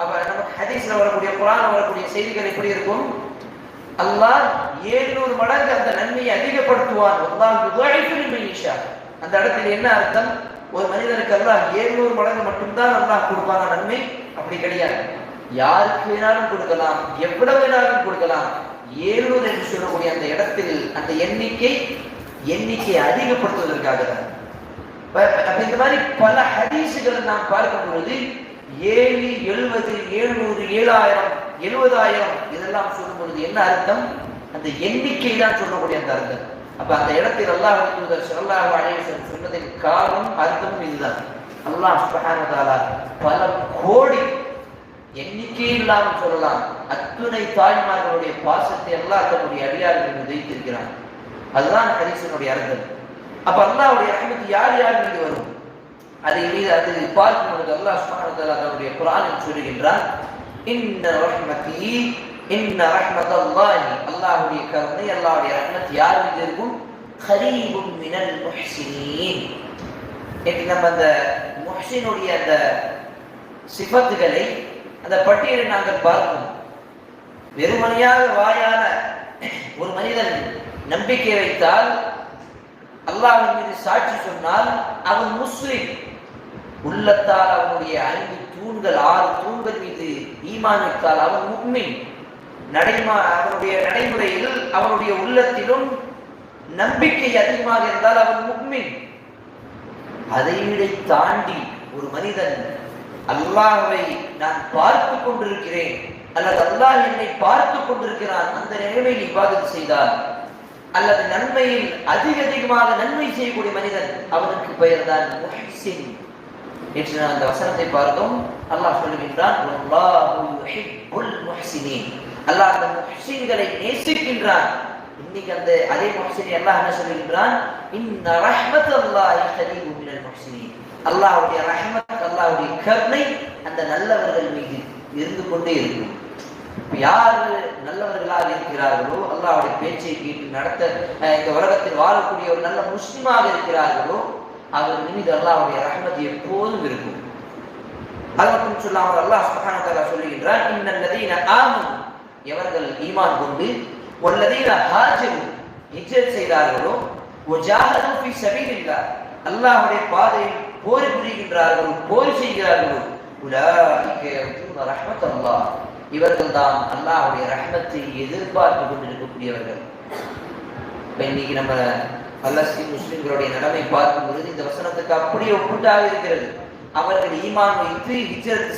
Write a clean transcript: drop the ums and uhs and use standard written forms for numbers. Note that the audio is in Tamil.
அப்ப நமக்கு ஹதீஸ்ல வரக்கூடிய குர்ஆன்ல வரக்கூடிய செய்திகள் எப்படி இருக்கும்? அல்லாஹ் 700 மடங்கு அந்த நன்மையை அதிகப்படுத்துவான். அல்லாஹ் யுதைஃபு லிமன் யஷா. அந்த இடத்துல என்ன அர்த்தம்? ஒரு மனிதனுக்கு அல்லாஹ் 700 மடங்கு மட்டும்தான் அல்லாஹ் கொடுப்பான நன்மை? அப்படி கிடையாது. யாருக்கு வேணாலும் கொடுக்கலாம், எவ்வளவு வேணாலும் கொடுக்கலாம். 700 என்று சொல்லக்கூடிய அந்த இடத்தில் அந்த எண்ணிக்கை அதிகப்படுத்துவதற்காக தான். இந்த மாதிரி பல ஹதீசுகளை நாம் பார்க்கும் பொழுது 7, 70, 700, 7000, 70000 இதெல்லாம் சொல்லும் பொழுது என்ன அர்த்தம்? அந்த எண்ணிக்கை தான் சொல்லக்கூடிய அந்த அர்த்தம். அப்ப அந்த இடத்தில் அல்லாஹ்வுடைய தூதர் ஸல்லல்லாஹு அலைஹி வஸல்லம் சொன்னதின் காரணம் அர்த்தமும் இதுதான். அல்லாஹ் சுப்ஹானஹு வ தஆலா பல கோடி எண்ணிக்கை இல்லாமல் சொல்லலாம் அத்துணை தாய்மார்களுடைய பாசத்தை அல்லாஹ் தன்னுடைய அடியார்கள் மீது வைத்திருக்கிறான். அதுதான் ஹதீஸினுடைய அர்த்தம். அப்ப அல்லாஹ்வுடைய ரஹ்மத் யார் மீது வரும்? அதை பார்க்கும் பொழுது அல்லாஹ் சுப்ஹானஹு வ தஆலா தன்னுடைய குர்ஆனில் சொல்லுகின்றான், இன்ன ரஹ்மதி இன்ன ரஹ்மத்தல்லாஹி, அல்லாஹ்வுடைய கருணை அல்லாஹ்வுடைய ரஹ்மத் யார் மீது இருக்கும்? கரீபும் மினல் முஹ்ஸினீன். நம்ம அந்த முஹ்ஸினுடைய அந்த சிஃபத்துகளை அந்த பட்டியலை நாங்கள் பார்ப்போம். வெறுமனையாக வாயால ஒரு மனிதன் நம்பிக்கை வைத்தால், அல்லாஹ்வின் மீது சாட்சி சொன்னால் அவன் முஸ்லிம். உள்ளத்தால் அவனுடைய 5 தூண்கள் 6 தூண்கள் மீது ஈமான் வைத்தால் அவன் முஃமின். அவனுடைய நடைமுறையில் அவனுடைய உள்ளத்திலும் நம்பிக்கை அதிகமாக இருந்தால் அவன் முஃமின். அதை விட தாண்டி ஒரு மனிதன் அல்லாஹ்வை நான் பார்த்து கொண்டிருக்கிறேன் அல்லது அல்லாஹ் என்னை பார்த்து கொண்டிருக்கிறான் அந்த நிலைமையில் இபாதத் செய்தால், அல்லது நன்மையில் அதிகமாக நன்மை செய்யக்கூடிய மனிதன், அவனுக்கு பெயர் தான் முஹ்ஸின் என்று அந்த வசனத்தை பார்த்தோம். அல்லாஹ் சொல்லுகின்றான், வல்லாஹு யுஹிப்புல் முஹ்ஸினீன். அல்லாஹ் அந்த முஹ்ஸின்களை நேசிக்கின்றான். இன்னைக்கு அந்த அதே முஹ்ஸினை அல்லாஹ் என்ன சொல்லுகின்றான்? இன்ன ரஹ்மத்தல்லாஹி கரீபும் மினல் முஹ்ஸினீன். அல்லாஹ்வுடைய ரஹ்மத், அல்லாஹ்வுடைய கருணை அந்த நல்லவர்கள் மீது இருந்து கொண்டே இருக்கும். யார் நல்லவர்களாக இருக்கிறார்களோ, அல்லாஹ்வுடைய பேச்சை கேட்டு நடத்த இந்த உலகத்தில் வாழக்கூடிய ஒரு நல்ல முஸ்லிமாக இருக்கிறார்களோ, அவர்கள் மீது அல்லாஹ்வுடைய ரஹ்மத் எப்போதும் இருக்கும். அது மட்டும் சொல்லாமல் அல்லாஹ் சுப்ஹானஹு வ தஆலா சொல்லுகின்றான், இன்னல்லதீன ஆமனு, எவர்கள் ஈமான் கொண்டு, வல்லதீன ஹாஜரு, ஹிஜ்ரத் செய்தார்களோ, வஜாஹது ஃபீ ஸபீலில்லாஹ், அல்லாஹ்வுடைய பாதையில் போர் புரிகின்றார்களோ, போர் செய்கிறார்களோ, உலாயிக யர்ஜூன ரஹ்மத்தல்லாஹ், இவர்கள் தான் அல்லாஹ்வுடைய ரஹ்மத்தை எதிர்பார்த்து கொண்டிருக்கக்கூடியவர்கள். இன்னைக்கு நம்ம பலஸ்தீன் முஸ்லிம்களுடைய நிலைமை பார்க்கும் பொழுது இந்த வசனத்துக்கு அப்படியே ஒப்புட்டாக இருக்கிறது. அவர்கள் ஈமான் வைத்து ஹிஜ்ரத்